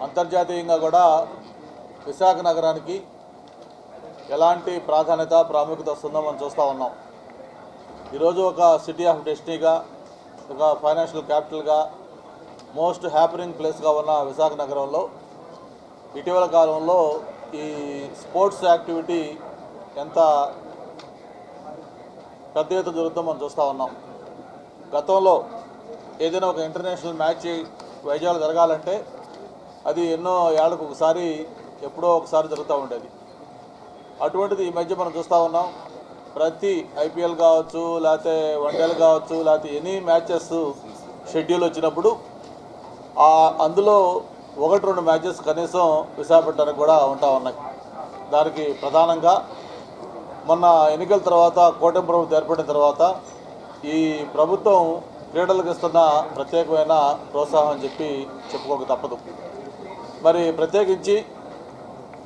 అంతర్జాతీయంగా కూడా విశాఖ నగరానికి ఎలాంటి ప్రాధాన్యత ప్రాముఖ్యత వస్తుందో మనం చూస్తూ ఉన్నాం. ఈరోజు ఒక సిటీ ఆఫ్ డెస్టినీగా, ఒక ఫైనాన్షియల్ క్యాపిటల్గా, మోస్ట్ హ్యాపనింగ్ ప్లేస్గా ఉన్న విశాఖ నగరంలో ఇటీవల కాలంలో ఈ స్పోర్ట్స్ యాక్టివిటీ ఎంత పెద్ద ఎత్తున జరుగుతుందో మనం చూస్తూ ఉన్నాం. గతంలో ఏదైనా ఒక ఇంటర్నేషనల్ మ్యాచ్ వైజాగ్లో జరగాలంటే అది ఎన్నో ఏళ్ళకు ఒకసారి ఎప్పుడో ఒకసారి జరుగుతూ ఉండేది. అటువంటిది ఈ మధ్య మనం చూస్తూ ఉన్నాం. ప్రతి ఐపీఎల్ కావచ్చు, లేకపోతే వన్డేలు కావచ్చు, లేకపోతే ఎనీ మ్యాచెస్ షెడ్యూల్ వచ్చినప్పుడు అందులో 1-2 మ్యాచెస్ కనీసం విశాఖపట్నానికి కూడా ఉంటా ఉన్నాయి. దానికి ప్రధానంగా మొన్న ఎన్నికల తర్వాత కూటమి ప్రభుత్వం ఏర్పడిన తర్వాత ఈ ప్రభుత్వం క్రీడలకు ఇస్తున్న ప్రత్యేకమైన ప్రోత్సాహం అని చెప్పుకోక తప్పదు. మరి ప్రత్యేకించి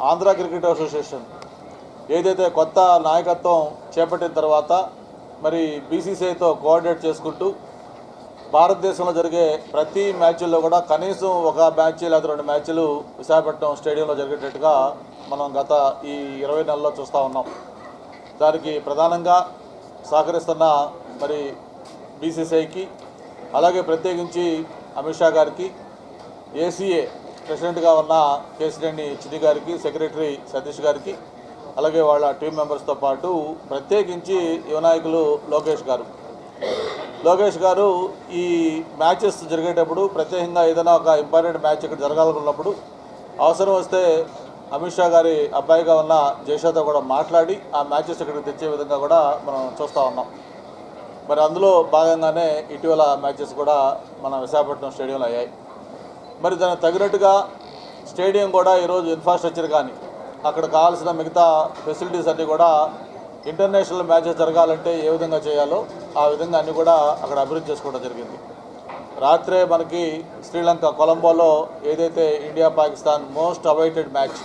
ఆంధ్ర క్రికెట్ అసోసియేషన్ ఏదైతే కొత్త నాయకత్వం చేపట్టిన తర్వాత మరి బీసీసీఐతో కోఆర్డినేట్ చేసుకుంటూ భారతదేశంలో జరిగే ప్రతి మ్యాచ్ల్లో కూడా కనీసం ఒక మ్యాచ్ లేదా 2 మ్యాచ్లు విశాఖపట్నం స్టేడియంలో జరిగేటట్టుగా మనం గత ఈ 20 నెలల్లో చూస్తూ ఉన్నాం. దానికి ప్రధానంగా సహకరిస్తున్న మరి బీసీసీఐకి, అలాగే ప్రత్యేకించి అమిత్ షా గారికి, ఏసీఏ ప్రెసిడెంట్గా ఉన్న కేసినేని చిన్ని గారికి, సెక్రటరీ సతీష్ గారికి, అలాగే వాళ్ళ టీం మెంబర్స్తో పాటు ప్రత్యేకించి యువ నాయకులు లోకేష్ గారు ఈ మ్యాచెస్ జరిగేటప్పుడు ప్రత్యేకంగా ఏదైనా ఒక ఇంపార్టెంట్ మ్యాచ్ ఇక్కడ జరగాలనుకున్నప్పుడు అవసరం వస్తే అమిత్ షా గారి అబ్బాయిగా ఉన్న జయషాతో కూడా మాట్లాడి ఆ మ్యాచెస్ ఇక్కడికి తెచ్చే విధంగా కూడా మనం చూస్తూ ఉన్నాం. మరి అందులో భాగంగానే ఇటీవల మ్యాచెస్ కూడా మన విశాఖపట్నం స్టేడియంలో అయ్యాయి. మరి దానికి తగినట్టుగా స్టేడియం కూడా ఈరోజు ఇన్ఫ్రాస్ట్రక్చర్ కానీ అక్కడ కావాల్సిన మిగతా ఫెసిలిటీస్ అన్నీ కూడా ఇంటర్నేషనల్ మ్యాచెస్ జరగాలంటే ఏ విధంగా చేయాలో ఆ విధంగా అన్నీ కూడా అక్కడ అభివృద్ధి చేసుకోవడం జరిగింది. రాత్రే మనకి శ్రీలంక కొలంబోలో ఏదైతే India Pakistan most awaited match,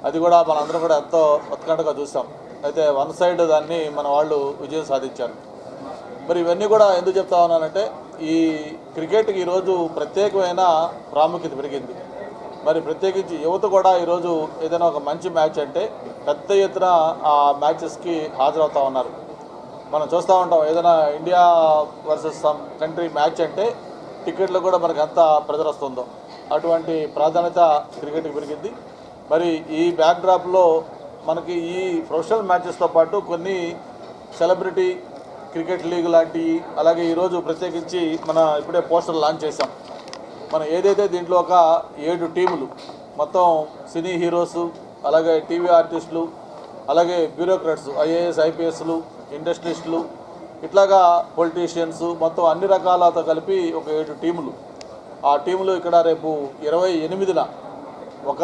అది కూడా మనందరం కూడా ఎంతో ఉత్కంఠగా చూసాం. అయితే వన్ సైడ్ దాన్ని మన వాళ్ళు విజయం సాధించారు. మరి ఇవన్నీ కూడా ఎందుకు చెప్తా ఉన్నానంటే ఈ క్రికెట్కి ఈరోజు ప్రత్యేకమైన ప్రాముఖ్యత పెరిగింది. మరి ప్రత్యేకించి యువత కూడా ఈరోజు ఏదైనా ఒక మంచి మ్యాచ్ అంటే పెద్ద ఎత్తున ఆ మ్యాచెస్కి హాజరవుతూ ఉన్నారు. మనం చూస్తూ ఉంటాం. ఏదైనా India versus some country match అంటే టికెట్లు కూడా మనకు ఎంత ప్రెజర్ వస్తుందో అటువంటి ప్రాధాన్యత క్రికెట్కి పెరిగింది. మరి ఈ బ్యాక్డ్రాప్లో మనకి ఈ ప్రొఫెషనల్ మ్యాచెస్తో పాటు కొన్ని సెలబ్రిటీ క్రికెట్ లీగ్ లాంటివి, అలాగే ఈరోజు ప్రత్యేకించి మన ఇప్పుడే పోస్టర్ లాంచ్ చేసాం. మనం ఏదైతే దీంట్లో ఒక 7 టీములు, మొత్తం సినీ హీరోసు, అలాగే టీవీ ఆర్టిస్టులు, అలాగే బ్యూరోక్రాట్స్, ఐఏఎస్ ఐపీఎస్లు, ఇండస్ట్రియలిస్టులు, ఇట్లాగా పొలిటీషియన్స్, మొత్తం అన్ని రకాలతో కలిపి ఒక 7 టీములు. ఆ టీములు ఇక్కడ రేపు 28న ఒక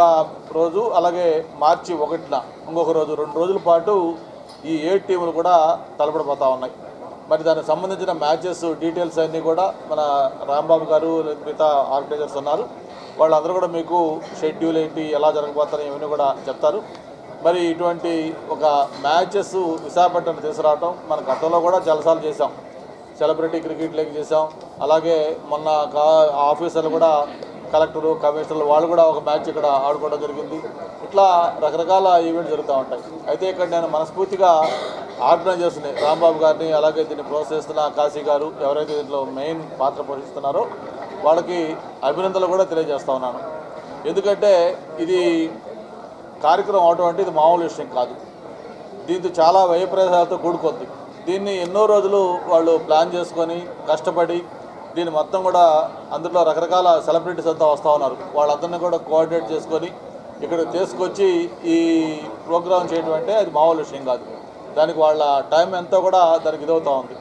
రోజు, అలాగే మార్చి 1న ఇంకొక రోజు, 2 రోజుల పాటు ఈ 7 టీములు కూడా తలపడిపోతూ ఉన్నాయి. మరి దానికి సంబంధించిన మ్యాచెస్ డీటెయిల్స్ అన్నీ కూడా మన రాంబాబు గారు, మిగతా ఆర్గనైజర్స్ ఉన్నారు. వాళ్ళందరూ కూడా మీకు షెడ్యూల్ ఏంటి, ఎలా జరగబోతారో ఇవన్నీ కూడా చెప్తారు. మరి ఇటువంటి ఒక మ్యాచెస్ విశాఖపట్నం తీసుకురావటం మన గతంలో కూడా చాలాసార్లు చేసాం. సెలబ్రిటీ క్రికెట్ లీగ్ చేసాం. అలాగే మొన్న ఆఫీసర్లు కూడా, కలెక్టరు, కమిషనర్లు వాళ్ళు కూడా ఒక మ్యాచ్ ఇక్కడ ఆడుకోవడం జరిగింది. ఇట్లా రకరకాల ఈవెంట్స్ జరుగుతూ ఉంటాయి. అయితే ఇక్కడ నేను మనస్ఫూర్తిగా ఆర్గనైజర్స్ని, రాంబాబు గారిని, అలాగే దీన్ని ప్రోత్సహిస్తున్న కాశీ గారు, ఎవరైతే దీంట్లో మెయిన్ పాత్ర పోషిస్తున్నారో వాళ్ళకి అభినందనలు కూడా తెలియజేస్తూ ఉన్నాను. ఎందుకంటే ఇది కార్యక్రమం అవడం అంటే ఇది మామూలు విషయం కాదు. దీంతో చాలా వ్యయప్రయాసాలతో కూడుకుంది. దీన్ని ఎన్నో రోజులు వాళ్ళు ప్లాన్ చేసుకొని కష్టపడి దీన్ని మొత్తం కూడా అందులో రకరకాల సెలబ్రిటీస్ అంతా వస్తూ ఉన్నారు. వాళ్ళందరినీ కూడా కోఆర్డినేట్ చేసుకొని ఇక్కడ తీసుకొచ్చి ఈ ప్రోగ్రాం చేయడం అంటే అది మామూలు విషయం కాదు. దానికి వాళ్ళ టైం ఎంతో కూడా దానికి ఇదవుతూ ఉంది.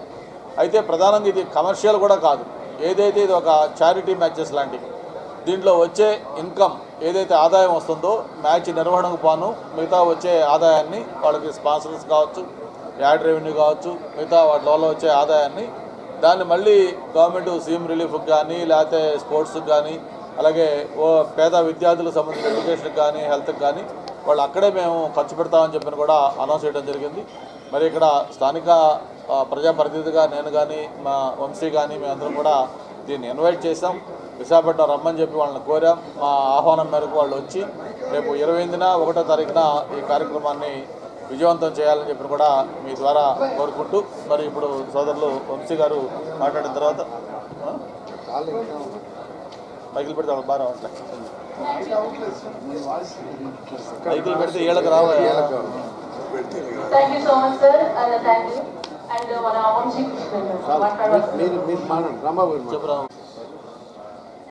అయితే ప్రధానంగా ఇది కమర్షియల్ కూడా కాదు. ఏదైతే ఇది ఒక చారిటీ మ్యాచెస్ లాంటివి, దీంట్లో వచ్చే ఇన్కమ్ ఏదైతే ఆదాయం వస్తుందో మ్యాచ్ నిర్వహణకు పాను మిగతా వచ్చే ఆదాయాన్ని వాళ్ళకి స్పాన్సర్స్ కావచ్చు, యాడ్ రెవెన్యూ కావచ్చు, మిగతా వాటి వల్ల వచ్చే ఆదాయాన్ని దాన్ని మళ్ళీ గవర్నమెంట్ సీఎం రిలీఫ్కి కానీ, లేకపోతే స్పోర్ట్స్కి కానీ, అలాగే పేద విద్యార్థులకు సంబంధించిన ఎడ్యుకేషన్కి కానీ, హెల్త్కి కానీ వాళ్ళు అక్కడే మేము ఖర్చు పెడతామని చెప్పని కూడా అనౌన్స్ చేయడం జరిగింది. మరి ఇక్కడ స్థానిక ప్రజాప్రతినిధిగా నేను కానీ, మా వంశీ కానీ మేమందరం కూడా దీన్ని ఇన్వైట్ చేసాం. విశాఖపట్నం రమ్మని చెప్పి వాళ్ళని కోరాం. మా ఆహ్వానం మేరకు వాళ్ళు వచ్చి రేపు 28న 1వ తారీఖున ఈ కార్యక్రమాన్ని విజయవంతం చేయాలని చెప్పి కూడా మీ ద్వారా కోరుకుంటూ మరి ఇప్పుడు సోదరులు వంశీ గారు మాట్లాడిన తర్వాత సైకిల్ పెడితే బాగా రావట్లే, సైకిల్ పెడితే ఏళ్ళకి రావాలి. Thank you so much, sir. Thank you. And మన వంశీ చెప్పరా